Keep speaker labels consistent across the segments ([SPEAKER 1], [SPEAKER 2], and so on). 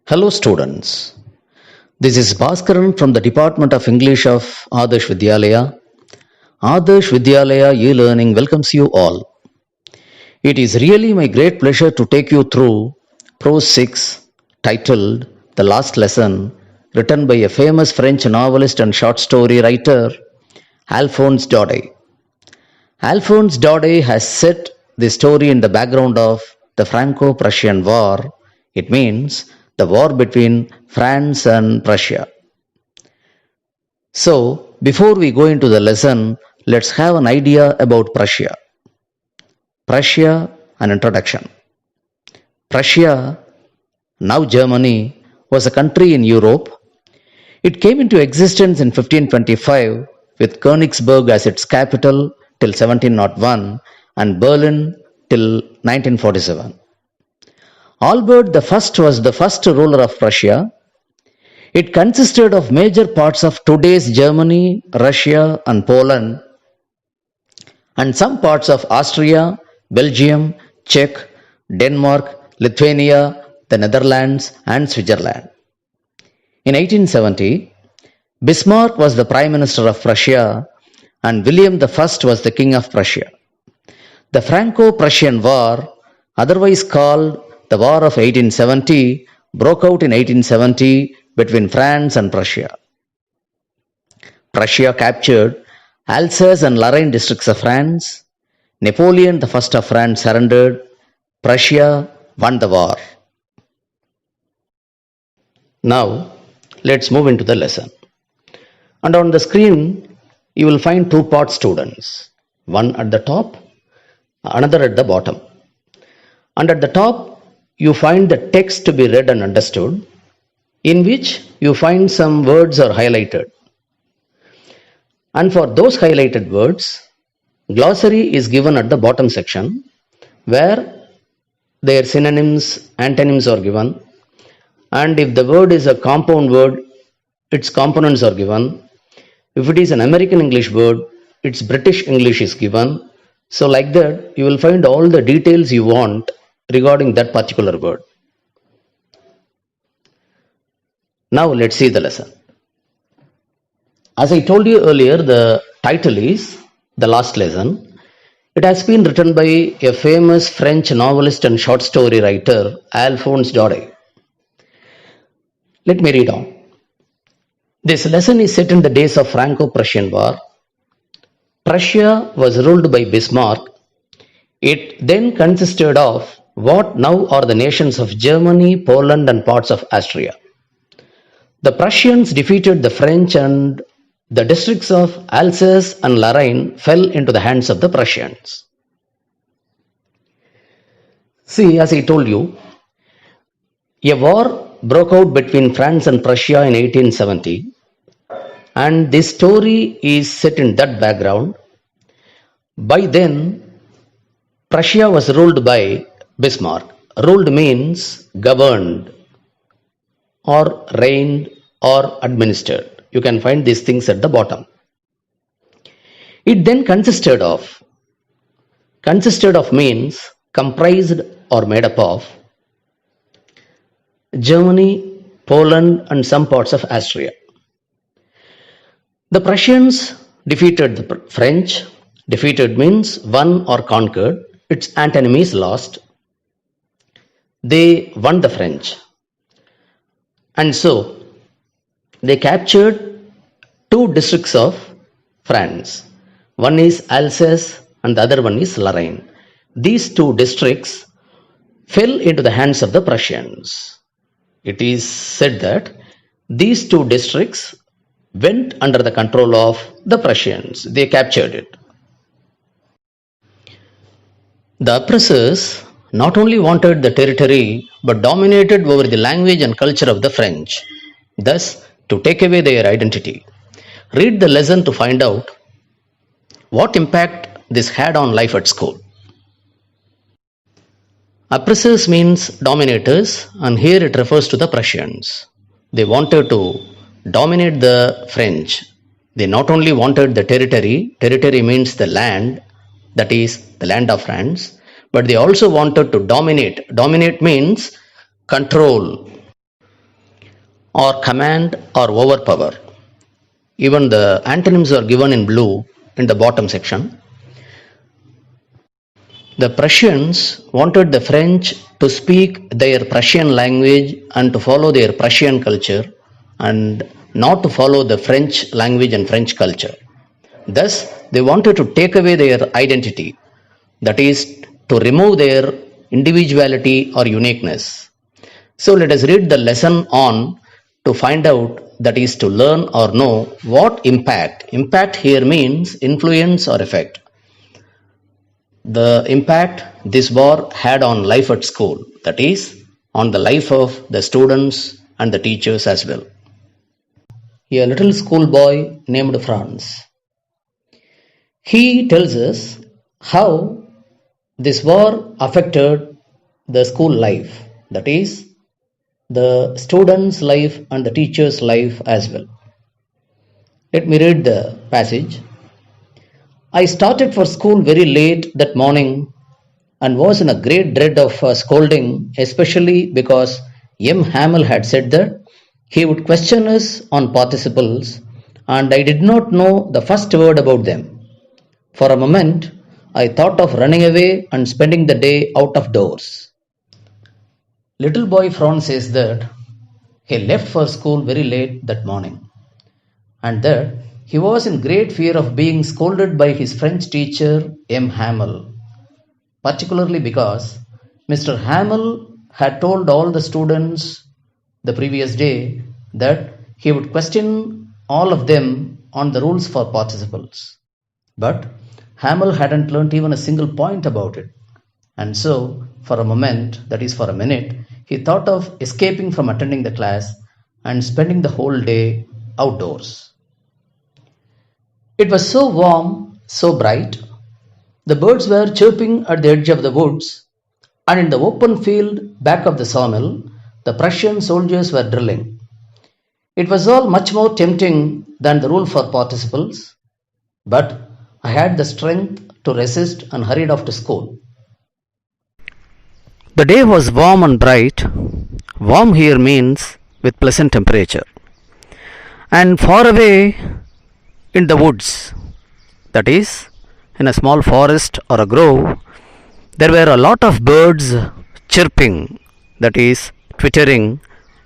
[SPEAKER 1] Hello students, this is Bhaskaran from the Department of English of Adarsh Vidyalaya. Adarsh Vidyalaya e-learning welcomes you all. It is really my great pleasure to take you through Prose 6 titled The Last Lesson, written by a famous French novelist and short story writer Alphonse Daudet. Alphonse Daudet has set the story in the background of the Franco-Prussian War. It means the war between France and Prussia. So, before we go into the lesson, let's have an idea about Prussia. Prussia, an introduction. Prussia, now Germany, was a country in Europe. It came into existence in 1525 with Königsberg as its capital till 1701 and Berlin till 1947. Albert I was the first ruler of Prussia. It consisted of major parts of today's Germany, Russia, and Poland, and some parts of Austria, Belgium, Czech, Denmark, Lithuania, the Netherlands, and Switzerland. In 1870, Bismarck was the Prime Minister of Prussia, and William I was the King of Prussia. The Franco-Prussian War, otherwise called the War of 1870, broke out in 1870 between France and Prussia. Prussia captured Alsace and Lorraine districts of France. Napoleon I of France surrendered. Prussia won the war. Now, let's move into the lesson. And on the screen, you will find two parts, students. One at the top, another at the bottom. And at the top, you find the text to be read and understood, in which you find some words are highlighted. And for those highlighted words, glossary is given at the bottom section, where their synonyms, antonyms are given. And if the word is a compound word, its components are given. If it is an American English word, its British English is given. So like that, you will find all the details you want regarding that particular word. Now let's see the lesson. As I told you earlier, the title is The Last Lesson. It has been written by a famous French novelist and short story writer, Alphonse Daudet. Let me read on. This lesson is set in the days of Franco-Prussian War. Prussia was ruled by Bismarck. It then consisted of what now are the nations of Germany, Poland, and parts of Austria. The Prussians defeated the French, and the districts of Alsace and Lorraine fell into the hands of the Prussians. See, as I told you, a war broke out between France and Prussia in 1870, and this story is set in that background. By then, Prussia was ruled by Bismarck. Ruled means governed or reigned or administered. You can find these things at the bottom. It then consisted of means comprised or made up of Germany, Poland, and some parts of Austria. The Prussians defeated the French. Defeated means won or conquered. Its antonym is lost. They won the French. And so, they captured two districts of France. One is Alsace and the other one is Lorraine. These two districts fell into the hands of the Prussians. It is said that these two districts went under the control of the Prussians. They captured it. The oppressors not only wanted the territory but dominated over the language and culture of the French, thus to take away their identity. Read the lesson to find out what impact this had on life at school. Oppressors means dominators, and here it refers to the Prussians. They wanted to dominate the French. They not only wanted the territory means the land, that is the land of France, but they also wanted to dominate. Dominate means control. or command or overpower. Even the antonyms are given in blue in the bottom section. The Prussians wanted the French to speak their Prussian language and to follow their Prussian culture and not to follow the French language and French culture. Thus, they wanted to take away their identity, that is, to remove their individuality or uniqueness. So, let us read the lesson on to find out, that is, to learn or know what impact. Impact here means influence or effect. The impact this war had on life at school, that is, on the life of the students and the teachers as well. A little schoolboy named Franz. He tells us how this war affected the school life, that is, the students' life and the teachers' life as well. Let me read the passage. I started for school very late that morning and was in a great dread of scolding, especially because M. Hamel had said that he would question us on participles and I did not know the first word about them. For a moment, I thought of running away and spending the day out of doors. Little boy Franz says that he left for school very late that morning and that he was in great fear of being scolded by his French teacher M. Hamel, particularly because Mr. Hamel had told all the students the previous day that he would question all of them on the rules for participles. But Hamel hadn't learnt even a single point about it. And so, for a moment, that is for a minute, he thought of escaping from attending the class and spending the whole day outdoors. It was so warm, so bright. The birds were chirping at the edge of the woods, and in the open field back of the sawmill, the Prussian soldiers were drilling. It was all much more tempting than the rule for participles, but I had the strength to resist and hurried off to school. The day was warm and bright. Warm here means with pleasant temperature. And far away in the woods, that is, in a small forest or a grove, there were a lot of birds chirping, that is, twittering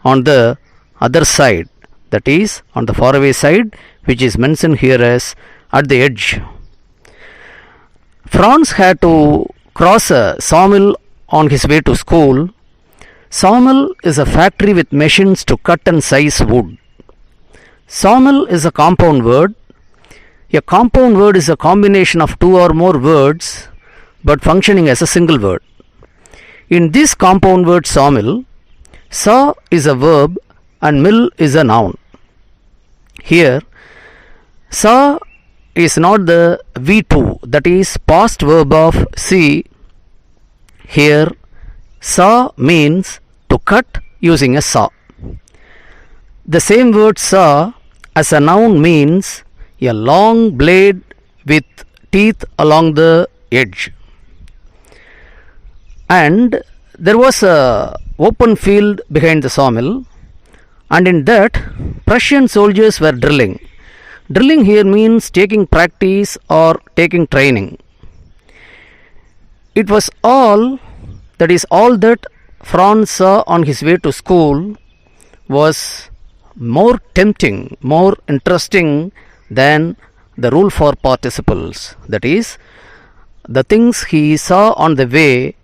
[SPEAKER 1] on the other side, that is, on the faraway side, which is mentioned here as at the edge. Franz had to cross a sawmill on his way to school. Sawmill is a factory with machines to cut and size wood. Sawmill is a compound word. A compound word is a combination of two or more words but functioning as a single word. In this compound word sawmill, saw is a verb and mill is a noun. Here, saw is not the V2, that is past verb of see. Here, saw means to cut using a saw. The same word saw as a noun means a long blade with teeth along the edge. And there was a open field behind the sawmill, and in that Prussian soldiers were drilling. Drilling here means taking practice or taking training. It was all, that is all that Franz saw on his way to school was more tempting, more interesting than the rule for participles. That is, the things he saw on the way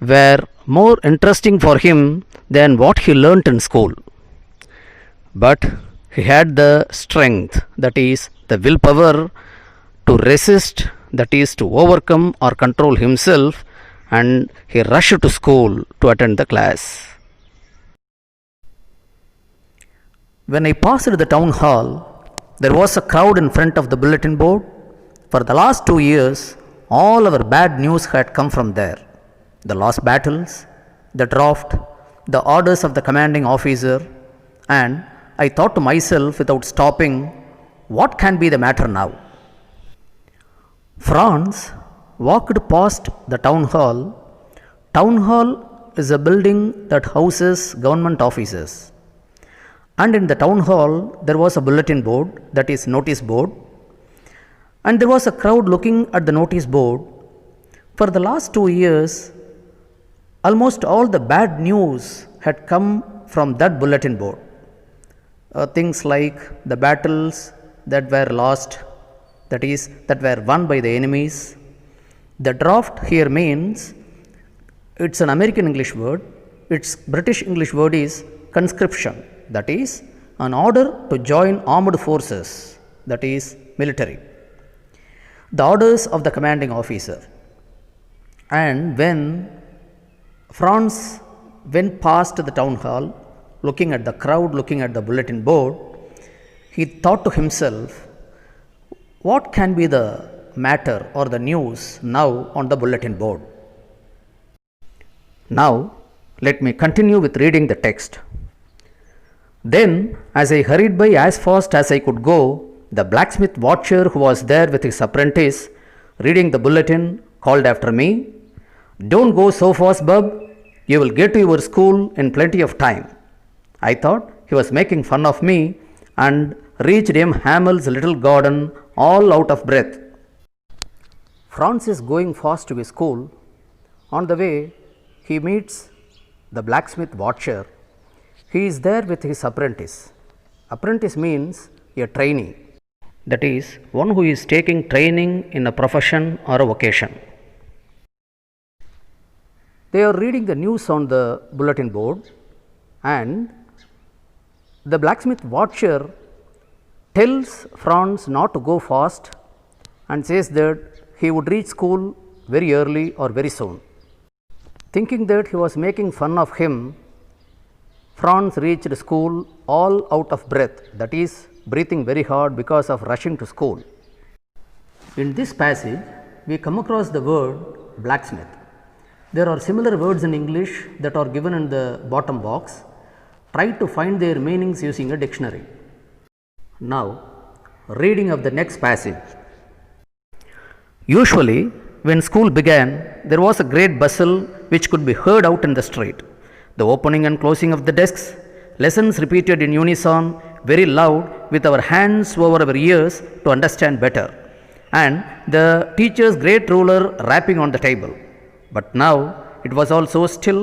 [SPEAKER 1] were more interesting for him than what he learnt in school. But he had the strength, that is, the willpower to resist, that is, to overcome or control himself, and he rushed to school to attend the class. When I passed the town hall, there was a crowd in front of the bulletin board. For the last 2 years, all our bad news had come from there. The lost battles, the draft, the orders of the commanding officer, and I thought to myself without stopping, what can be the matter now? Franz walked past the town hall. Town hall is a building that houses government offices. And in the town hall, there was a bulletin board, that is, notice board. And there was a crowd looking at the notice board. For the last 2 years, almost all the bad news had come from that bulletin board. Things like the battles that were lost, that is, that were won by the enemies. The draft here means, it's an American English word, its British English word is conscription, that is, an order to join armed forces, that is, military. The orders of the commanding officer. And when Franz went past the town hall, looking at the crowd, looking at the bulletin board, he thought to himself, what can be the matter or the news now on the bulletin board? Now, let me continue with reading the text. Then, as I hurried by as fast as I could go, the blacksmith watcher who was there with his apprentice, reading the bulletin, called after me, "Don't go so fast, bub. You will get to your school in plenty of time." I thought he was making fun of me and reached M. Hamel's little garden all out of breath. Franz is going fast to his school. On the way, he meets the blacksmith watcher. He is there with his apprentice. Apprentice means a trainee, that is, one who is taking training in a profession or a vocation. They are reading the news on the bulletin board, and the blacksmith watcher tells Franz not to go fast and says that he would reach school very early or very soon. Thinking that he was making fun of him, Franz reached school all out of breath, that is, breathing very hard because of rushing to school. In this passage, we come across the word blacksmith. There are similar words in English that are given in the bottom box. Try to find their meanings using a dictionary. Now, reading of the next passage. Usually, when school began, there was a great bustle which could be heard out in the street. The opening and closing of the desks, lessons repeated in unison, very loud, with our hands over our ears to understand better, and the teacher's great ruler rapping on the table. But now it was all so still.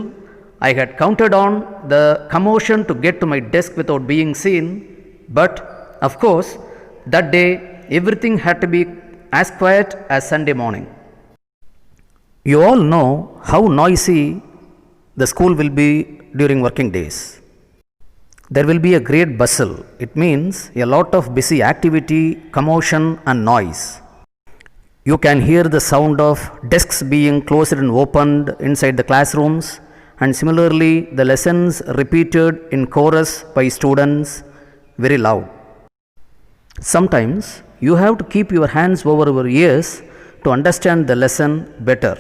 [SPEAKER 1] I had counted on the commotion to get to my desk without being seen, but of course, that day everything had to be as quiet as Sunday morning. You all know how noisy the school will be during working days. There will be a great bustle. It means a lot of busy activity, commotion and noise. You can hear the sound of desks being closed and opened inside the classrooms, and similarly the lessons repeated in chorus by students very loud. Sometimes you have to keep your hands over your ears to understand the lesson better,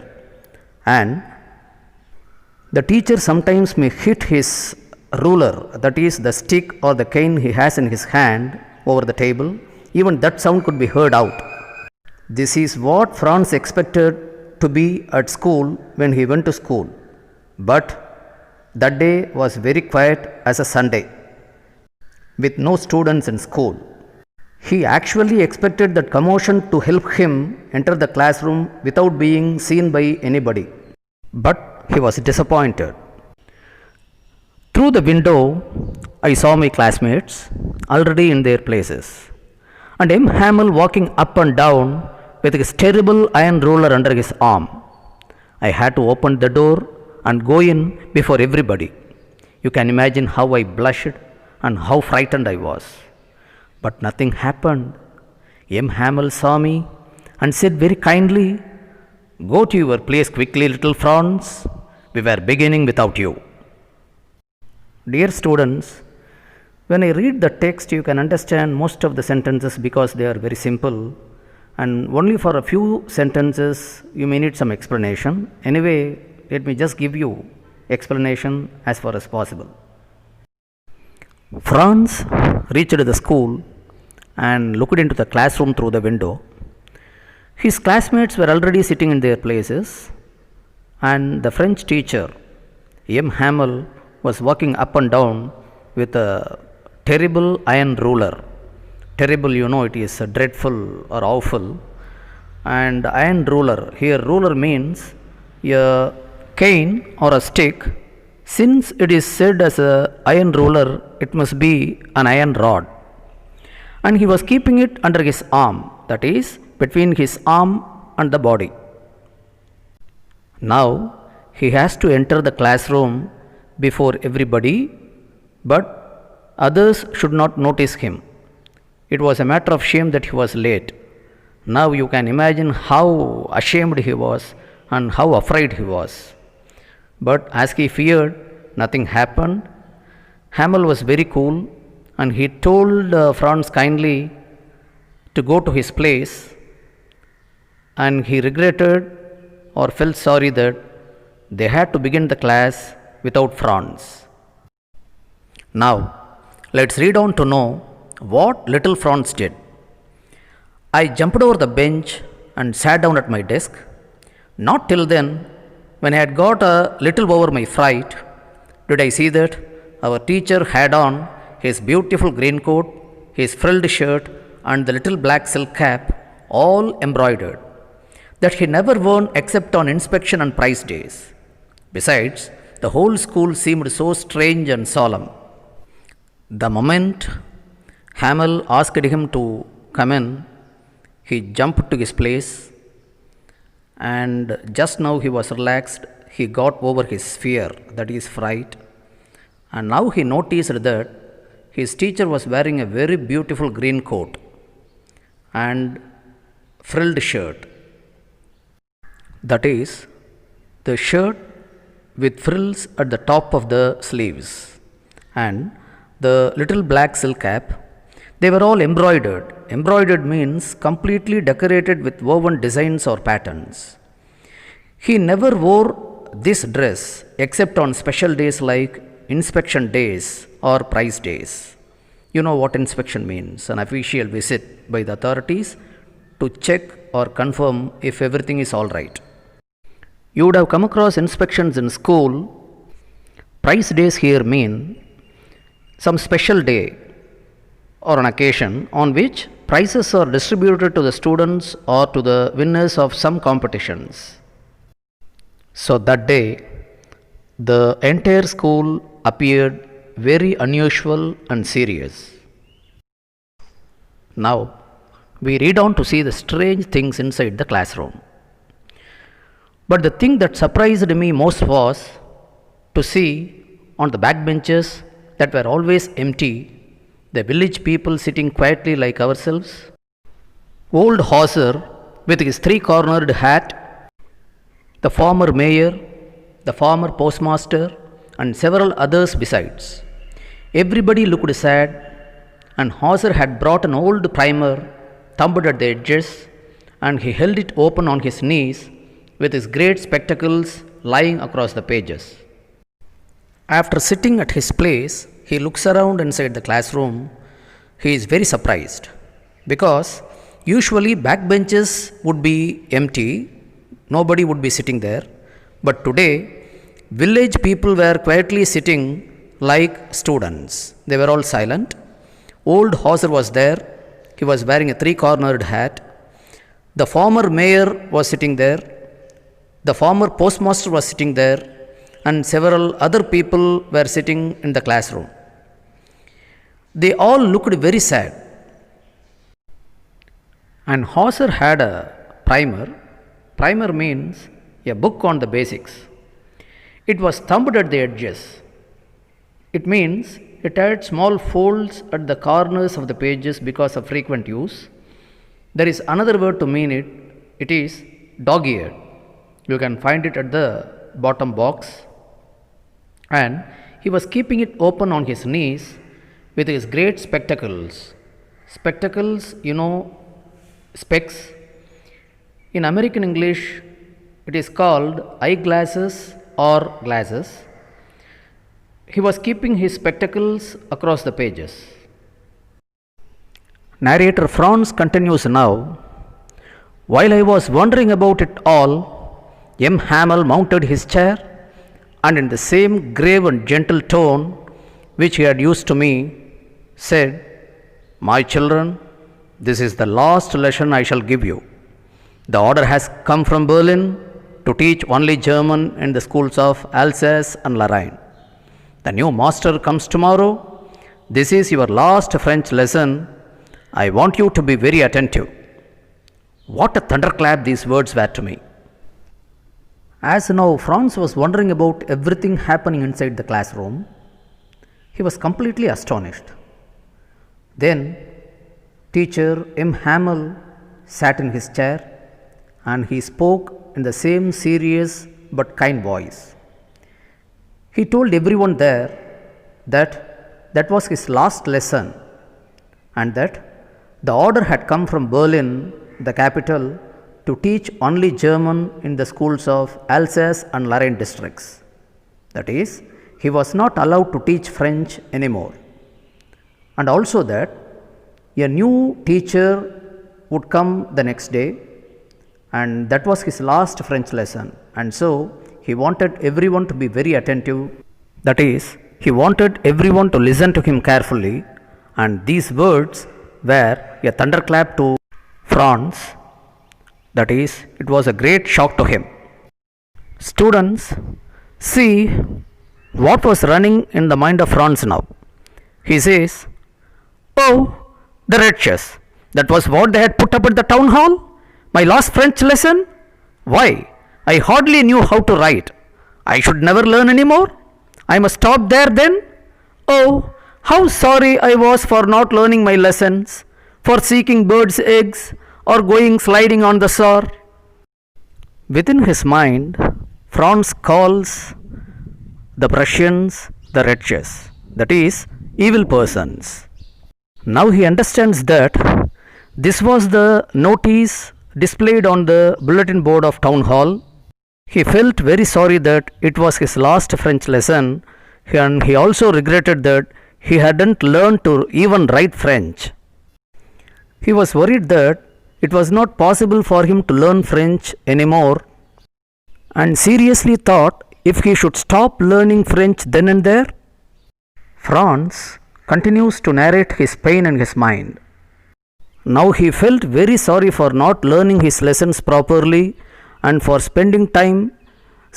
[SPEAKER 1] and the teacher sometimes may hit his ruler, that is the stick or the cane he has in his hand, over the table. Even that sound could be heard out. This is what Franz expected to be at school when he went to school. But that day was very quiet as a Sunday, with no students in school. He actually expected that commotion to help him enter the classroom without being seen by anybody. But he was disappointed. Through the window, I saw my classmates already in their places, and M. Hamel walking up and down with his terrible iron ruler under his arm. I had to open the door and go in before everybody. You can imagine how I blushed and how frightened I was. But nothing happened. M. Hamel saw me and said very kindly, "Go to your place quickly, little Franz. We were beginning without you." Dear students, when I read the text, you can understand most of the sentences because they are very simple, and only for a few sentences you may need some explanation. Anyway, let me just give you explanation as far as possible. Franz reached the school and looked into the classroom through the window. His classmates were already sitting in their places, and the French teacher, M. Hamel, was walking up and down with a terrible iron ruler. Terrible, it is dreadful or awful. And iron ruler, here ruler means a cane or a stick. Since it is said as a iron ruler, it must be an iron rod. And he was keeping it under his arm, that is, between his arm and the body. Now he has to enter the classroom before everybody, but others should not notice him. It was a matter of shame that he was late. Now you can imagine how ashamed he was and how afraid he was. But as he feared, nothing happened. Hamel was very cool, and he told Franz kindly to go to his place, and he regretted or felt sorry that they had to begin the class without Franz. Now, let's read on to know what little Franz did. I jumped over the bench and sat down at my desk. Not till then, when I had got a little over my fright, did I see that our teacher had on his beautiful green coat, his frilled shirt, and the little black silk cap, all embroidered, that he never worn except on inspection and prize days. Besides, the whole school seemed so strange and solemn. The moment Hamel asked him to come in, he jumped to his place, and just now he was relaxed. He got over his fear, that is fright, and now he noticed that his teacher was wearing a very beautiful green coat and frilled shirt. That is, the shirt with frills at the top of the sleeves, and the little black silk cap. They were all embroidered. Embroidered means completely decorated with woven designs or patterns. He never wore this dress except on special days like inspection days or prize days. You know what inspection means, an official visit by the authorities to check or confirm if everything is all right. You would have come across inspections in school. Prize days here mean some special day or an occasion on which prizes are distributed to the students or to the winners of some competitions. So that day, the entire school appeared very unusual and serious. Now, we read on to see the strange things inside the classroom. But the thing that surprised me most was to see on the backbenches that were always empty, the village people sitting quietly like ourselves. Old Hauser with his three-cornered hat, the former mayor, the former postmaster, and several others besides. Everybody looked sad, and Hauser had brought an old primer, thumbed at the edges, and he held it open on his knees with his great spectacles lying across the pages. After sitting at his place, he looks around inside the classroom. He is very surprised because usually backbenches would be empty, nobody would be sitting there. But today, village people were quietly sitting like students. They were all silent. Old Hauser was there. He was wearing a three-cornered hat. The former mayor was sitting there. The former postmaster was sitting there. And several other people were sitting in the classroom. They all looked very sad. And Hauser had a primer. Primer means a book on the basics. It was thumbed at the edges. It means it had small folds at the corners of the pages because of frequent use. There is another word to mean it. It is dog-eared. You can find it at the bottom box. And he was keeping it open on his knees with his great spectacles. Spectacles, specs. In American English, it is called eyeglasses or glasses. He was keeping his spectacles across the pages. Narrator Franz continues now. While I was wondering about it all, M. Hamel mounted his chair and in the same grave and gentle tone which he had used to me, said, "My children, this is the last lesson I shall give you. The order has come from Berlin to teach only German in the schools of Alsace and Lorraine. The new master comes tomorrow. This is your last French lesson. I want you to be very attentive." What a thunderclap these words were to me. As now Franz was wondering about everything happening inside the classroom, he was completely astonished. Then teacher M. Hamel sat in his chair and he spoke in the same serious but kind voice. He told everyone there that that was his last lesson and that the order had come from Berlin, the capital, to teach only German in the schools of Alsace and Lorraine districts. That is, he was not allowed to teach French anymore. And also that a new teacher would come the next day, and that was his last French lesson. And so he wanted everyone to be very attentive. That is, he wanted everyone to listen to him carefully, and these words were a thunderclap to Franz. That is, it was a great shock to him. Students, see what was running in the mind of Franz now. He says, "Oh, the wretches, that was what they had put up at the town hall? My last French lesson? Why, I hardly knew how to write. I should never learn any more. I must stop there then. Oh, how sorry I was for not learning my lessons, for seeking birds' eggs, or going sliding on the shore." Within his mind, Franz calls the Prussians the wretches, that is, evil persons. Now he understands that this was the notice displayed on the bulletin board of town hall. He felt very sorry that it was his last French lesson, and he also regretted that he hadn't learned to even write French. He was worried that it was not possible for him to learn French anymore, and seriously thought if he should stop learning French then and there. Franz continues to narrate his pain in his mind. Now he felt very sorry for not learning his lessons properly and for spending time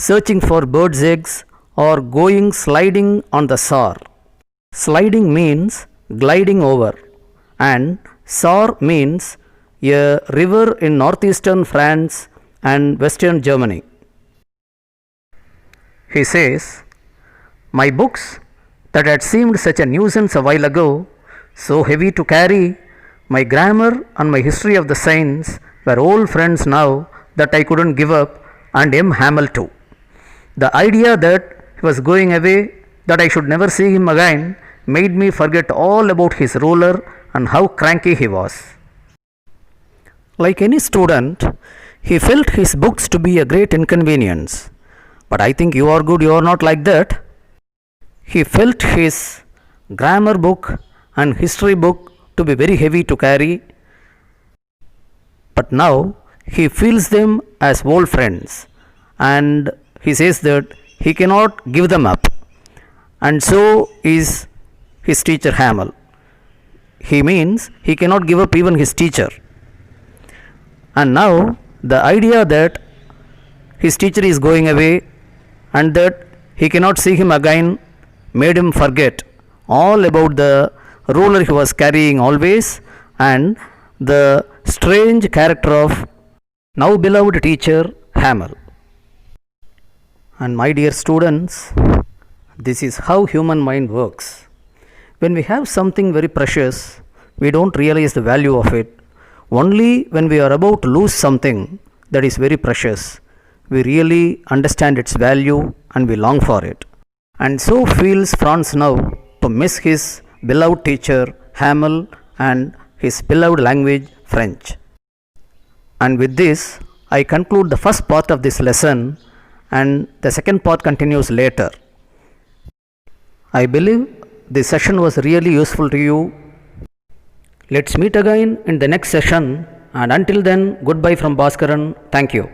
[SPEAKER 1] searching for birds' eggs or going sliding on the shore. Sliding means gliding over, and shore means a river in northeastern France and western Germany. He says, "My books that had seemed such a nuisance a while ago, so heavy to carry, my grammar and my history of the saints were old friends now that I couldn't give up, and M. Hamel too. The idea that he was going away, that I should never see him again, made me forget all about his ruler and how cranky he was." Like any student, he felt his books to be a great inconvenience. But I think you are good, you are not like that. He felt his grammar book and history book to be very heavy to carry. But now he feels them as old friends, and he says that he cannot give them up. And so is his teacher Hamel. He means he cannot give up even his teacher. And now the idea that his teacher is going away and that he cannot see him again made him forget all about the ruler he was carrying always and the strange character of now beloved teacher Hamel. And my dear students, this is how human mind works. When we have something very precious, we don't realize the value of it. Only when we are about to lose something that is very precious, we really understand its value and we long for it. And so feels Franz now to miss his beloved teacher Hamel and his beloved language French. And with this, I conclude the first part of this lesson, and the second part continues later. I believe this session was really useful to you. Let's meet again in the next session, and until then, goodbye from Bhaskaran. Thank you.